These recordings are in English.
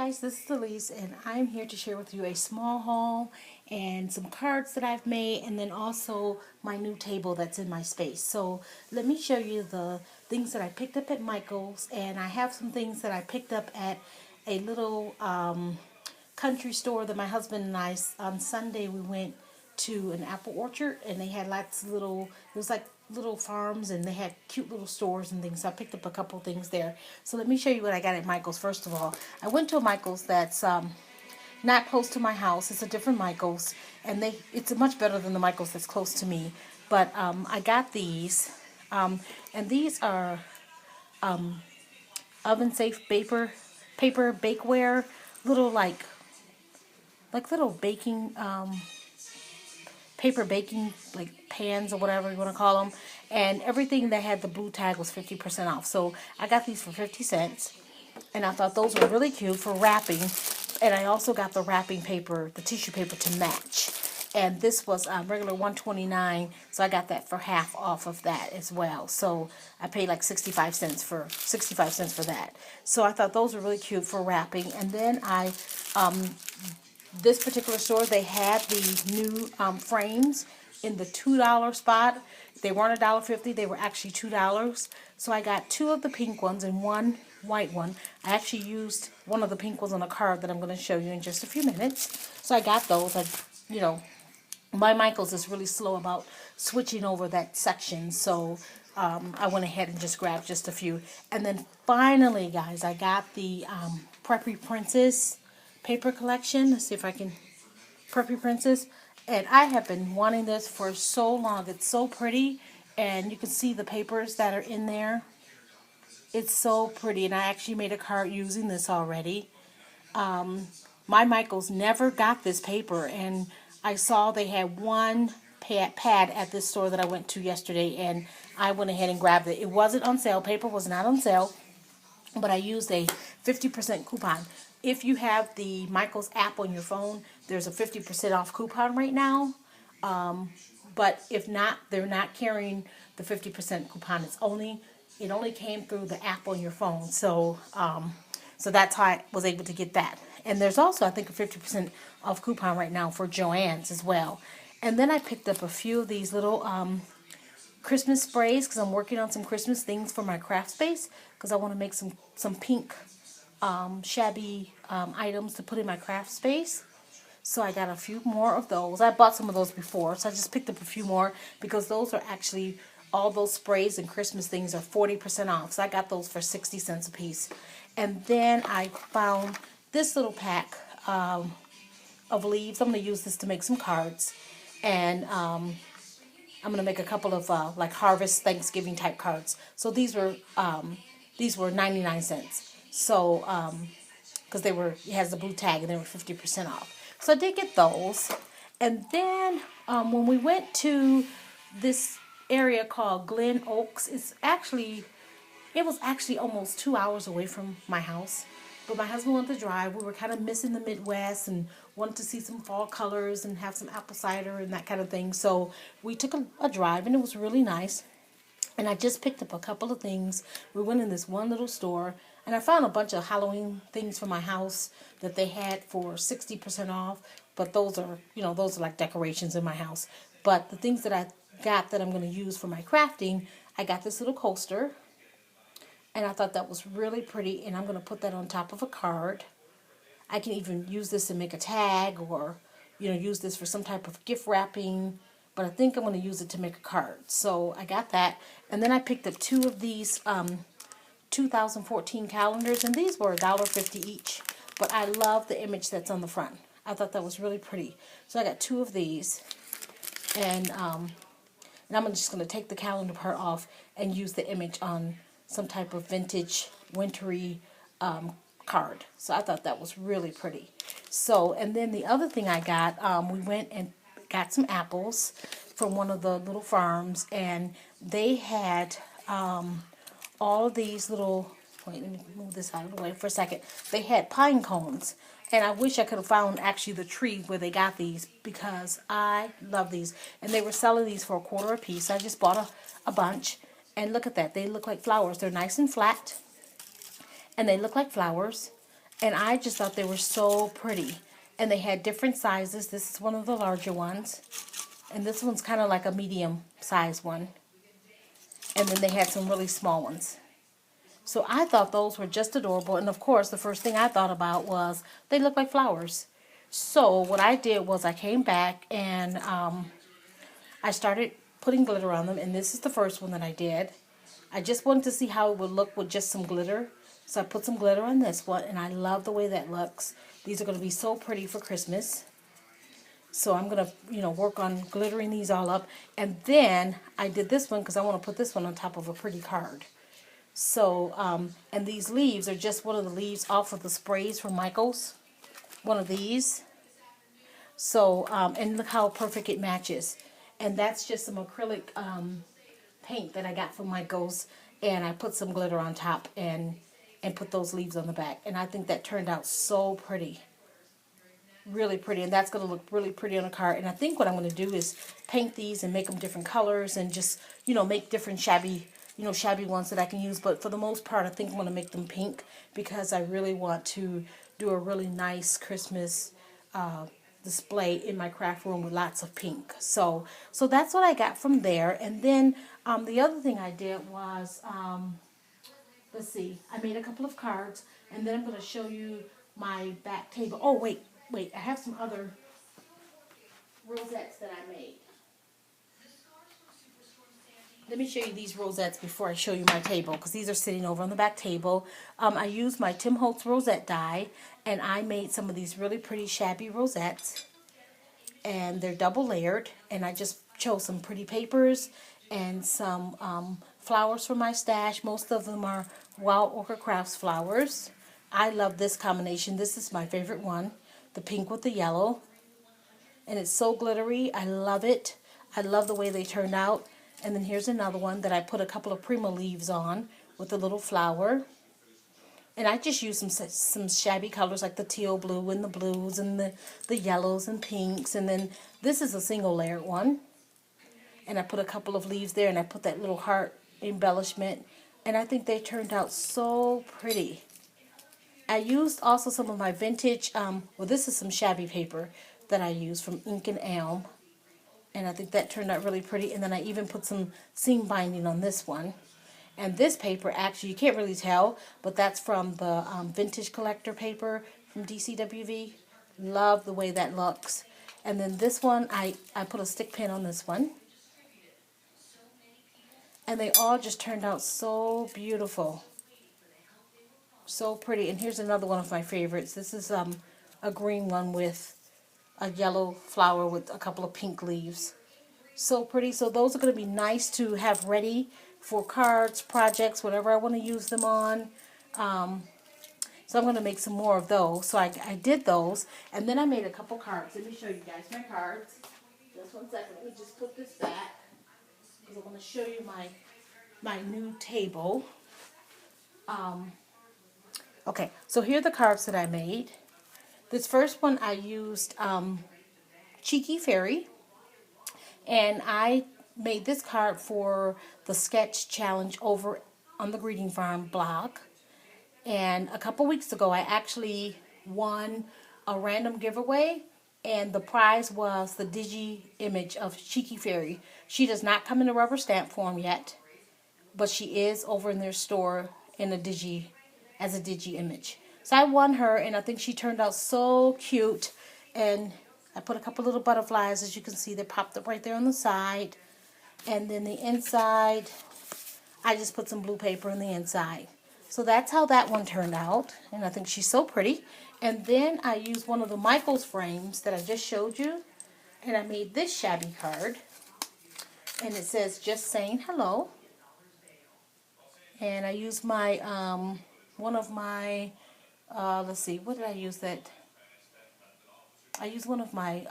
guys, this is Elise and I'm here to share with you a small haul and some cards that I've made, and then also my new table that's in my space. So let me show you the things that I picked up at Michael's, and I have some things that I picked up at a little country store that my husband and I, on Sunday we went to an apple orchard, and they had lots of little, it was like little farms, and they had cute little stores and things. So I picked up a couple things there. So let me show you what I got at Michael's. First of all, I went to a Michael's that's not close to my house. It's a different Michael's, and it's much better than the Michael's that's close to me. But I got these, and these are oven safe paper bakeware, little like little baking paper baking like pans or whatever you want to call them, and everything that had the blue tag was 50% off. So I got these for 50 cents, and I thought those were really cute for wrapping. And I also got the wrapping paper, the tissue paper, to match. And this was regular $1.29, so I got that for half off of that as well. So I paid like 65 cents for that. So I thought those were really cute for wrapping. And then this particular store, they had the new frames in the $2 spot. They weren't $1.50, they were actually $2. So I got two of the pink ones and one white one. I actually used one of the pink ones on a card that I'm going to show you in just a few minutes. So I got those. My Michael's is really slow about switching over that section, so I went ahead and just grabbed just a few. And then finally, guys, I got the Preppy Princess paper collection. Let's see if I can, Preppy Princess. And I have been wanting this for so long. It's so pretty, and you can see the papers that are in there. It's so pretty, and I actually made a card using this already. My Michael's never got this paper, and I saw they had one pad at this store that I went to yesterday, and I went ahead and grabbed it. It wasn't on sale. Paper was not on sale, but I used a 50% coupon. If you have the Michael's app on your phone, there's a 50% off coupon right now. But if not, they're not carrying the 50% coupon. It only came through the app on your phone. So so that's how I was able to get that. And there's also, I think, a 50% off coupon right now for Joann's as well. And then I picked up a few of these little Christmas sprays, because I'm working on some Christmas things for my craft space, because I want to make some pink shabby items to put in my craft space. So I got a few more of those. I bought some of those before, so I just picked up a few more, because those are actually, all those sprays and Christmas things are 40% off. So I got those for 60 cents a piece. And then I found this little pack of leaves. I'm going to use this to make some cards. And I'm going to make a couple of like harvest Thanksgiving type cards. So these were 99 cents. So because it has the blue tag, and they were 50% off. So I did get those. And then when we went to this area called Glen Oaks, it was actually almost 2 hours away from my house. But my husband wanted to drive. We were kind of missing the Midwest and wanted to see some fall colors and have some apple cider and that kind of thing. So we took a drive, and it was really nice. And I just picked up a couple of things. We went in this one little store, and I found a bunch of Halloween things for my house that they had for 60% off. But those are like decorations in my house. But the things that I got that I'm going to use for my crafting, I got this little coaster. And I thought that was really pretty, and I'm going to put that on top of a card. I can even use this to make a tag, or, use this for some type of gift wrapping. But I think I'm going to use it to make a card. So I got that. And then I picked up two of these 2014 calendars, and these were $1.50 each. But I love the image that's on the front. I thought that was really pretty. So I got two of these. And I'm just going to take the calendar part off and use the image on some type of vintage, wintry card. So I thought that was really pretty. So, and then the other thing I got, we went and got some apples from one of the little farms, and they had all of these little, wait, let me move this out of the way for a second. They had pine cones, and I wish I could have found actually the tree where they got these, because I love these. And they were selling these for $1 a piece. I just bought a bunch. And look at that. They look like flowers. They're nice and flat. And they look like flowers. And I just thought they were so pretty. And they had different sizes. This is one of the larger ones. And this one's kind of like a medium size one. And then they had some really small ones. So I thought those were just adorable. And of course, the first thing I thought about was they look like flowers. So what I did was I came back and I started putting glitter on them. And this is the first one that I did. I just wanted to see how it would look with just some glitter. So I put some glitter on this one. And I love the way that looks. These are going to be so pretty for Christmas. So I'm going to, work on glittering these all up. And then I did this one because I want to put this one on top of a pretty card. So, and these leaves are just one of the leaves off of the sprays from Michael's. One of these. So, and look how perfect it matches. And that's just some acrylic paint that I got from Michael's. And I put some glitter on top and put those leaves on the back. And I think that turned out so pretty. Really pretty. And that's going to look really pretty on a card. And I think what I'm going to do is paint these and make them different colors. And just, make different shabby ones that I can use. But for the most part, I think I'm going to make them pink. Because I really want to do a really nice Christmas display in my craft room with lots of pink. So that's what I got from there. And then the other thing I did was, let's see, I made a couple of cards. And then I'm going to show you my back table. Oh, wait, I have some other rosettes that I made. Let me show you these rosettes before I show you my table, because these are sitting over on the back table. I used my Tim Holtz rosette die, and I made some of these really pretty shabby rosettes. And they're double layered, and I just chose some pretty papers and some flowers from my stash. Most of them are Wild Orchid Crafts flowers. I love this combination. This is my favorite one, the pink with the yellow. And it's so glittery. I love it. I love the way they turned out. And then here's another one that I put a couple of Prima leaves on with a little flower. And I just used some shabby colors like the teal blue and the blues and the yellows and pinks. And then this is a single layered one. And I put a couple of leaves there, and I put that little heart embellishment. And I think they turned out so pretty. I used also some of my vintage, this is some shabby paper that I used from Ink and Elm. And I think that turned out really pretty. And then I even put some seam binding on this one. And this paper, actually, you can't really tell, but that's from the Vintage Collector paper from DCWV. Love the way that looks. And then this one, I put a stick pin on this one. And they all just turned out so beautiful. So pretty. And here's another one of my favorites. This is a green one with a yellow flower with a couple of pink leaves. So pretty. So those are going to be nice to have ready for cards, projects, whatever I want to use them on. So I'm going to make some more of those. So I did those. And then I made a couple cards. Let me show you guys my cards. Just one second. Let me just put this back, because I want to show you my new table. Okay, so here are the cards that I made. This first one I used Cheeky Fairy, and I made this card for the sketch challenge over on the Greeting Farm blog. And a couple weeks ago I actually won a random giveaway, and the prize was the digi image of Cheeky Fairy. She does not come in a rubber stamp form yet, but she is over in their store in a digi, as a digi image. So I won her, and I think she turned out so cute. And I put a couple little butterflies, as you can see, they popped up right there on the side. And then the inside, I just put some blue paper on the inside. So that's how that one turned out. And I think she's so pretty. And then I used one of the Michael's frames that I just showed you. And I made this shabby card. And it says, "Just saying hello." And I used my, one of my, let's see, what did I use that? I used one of my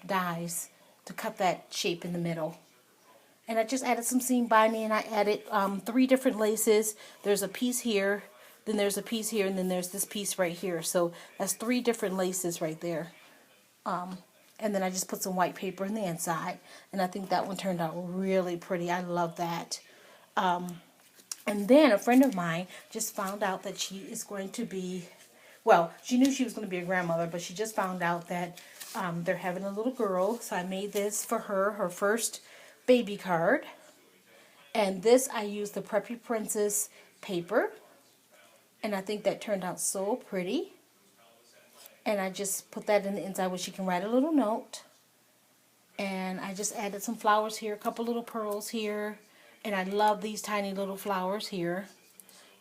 dies to cut that shape in the middle. And I just added some seam binding, and I added 3 different laces. There's a piece here, then there's a piece here, and then there's this piece right here. So that's 3 different laces right there. And then I just put some white paper in the inside. And I think that one turned out really pretty. I love that. And then a friend of mine just found out that she is going to be, well, she knew she was going to be a grandmother, but she just found out that they're having a little girl. So I made this for her, her first baby card. And this, I used the Preppy Princess paper. And I think that turned out so pretty. And I just put that in the inside where she can write a little note. And I just added some flowers here, a couple little pearls here. And I love these tiny little flowers here.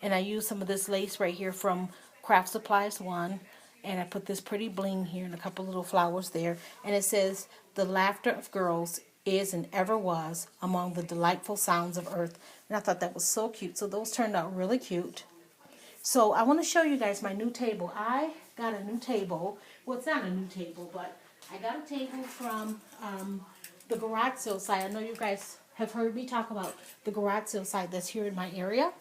And I used some of this lace right here from Craft Supplies 1. And I put this pretty bling here and a couple little flowers there. And it says, "The laughter of girls is and ever was among the delightful sounds of earth." And I thought that was so cute. So those turned out really cute. So I want to show you guys my new table. I got a new table. Well, it's not a new table, but I got a table from the garage sale site. I know you guys have heard me talk about the garage sale site that's here in my area.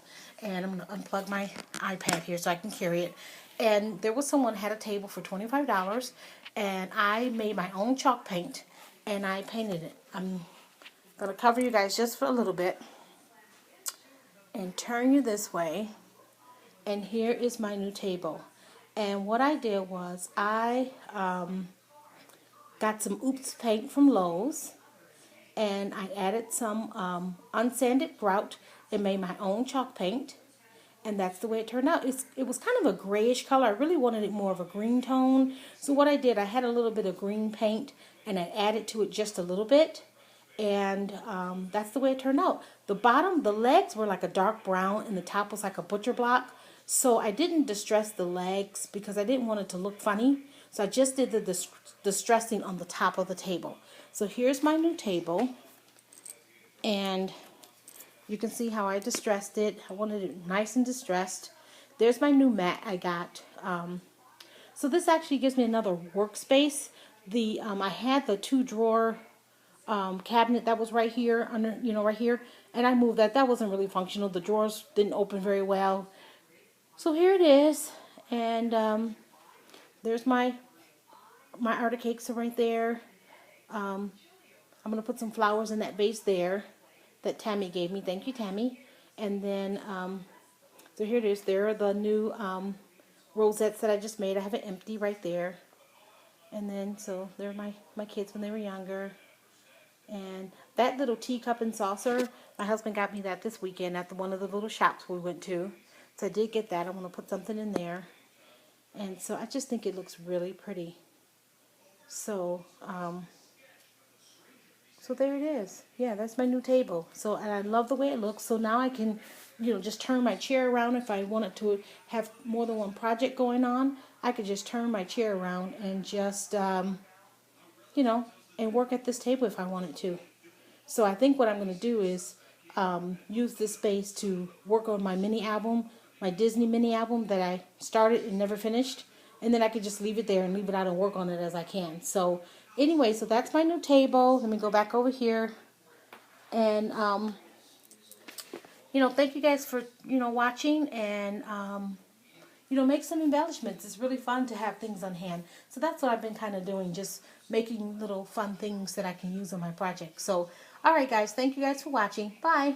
And I'm going to unplug my iPad here so I can carry it. And there was someone had a table for $25. And I made my own chalk paint. And I painted it. I'm going to cover you guys just for a little bit. And turn you this way. And here is my new table. And what I did was I got some Oops paint from Lowe's. And I added some unsanded grout and made my own chalk paint. And that's the way it turned out. It was kind of a grayish color. I really wanted it more of a green tone. So what I did, I had a little bit of green paint and I added to it just a little bit. And that's the way it turned out. The bottom, the legs were like a dark brown and the top was like a butcher block. So I didn't distress the legs because I didn't want it to look funny. So I just did the distressing on the top of the table. So here's my new table. And you can see how I distressed it. I wanted it nice and distressed. There's my new mat I got. So this actually gives me another workspace. I had the 2-drawer cabinet that was right here, under, right here. And I moved that. That wasn't really functional. The drawers didn't open very well. So here it is. And there's my Arctic cakes are right there. I'm going to put some flowers in that vase there that Tammy gave me. Thank you, Tammy. And then, so here it is. There are the new rosettes that I just made. I have it empty right there. And then, so they're my kids when they were younger. And that little teacup and saucer, my husband got me that this weekend at one of the little shops we went to. So I did get that. I'm going to put something in there. And so I just think it looks really pretty. So, so there it is. Yeah, that's my new table. So, and I love the way it looks. So now I can, just turn my chair around if I wanted to have more than one project going on. I could just turn my chair around and just, and work at this table if I wanted to. So I think what I'm going to do is use this space to work on my mini album, my Disney mini album that I started and never finished. And then I could just leave it there and leave it out and work on it as I can. So anyway, so that's my new table. Let me go back over here. And, thank you guys for, watching. And, make some embellishments. It's really fun to have things on hand. So that's what I've been kind of doing. Just making little fun things that I can use on my project. So, alright guys. Thank you guys for watching. Bye.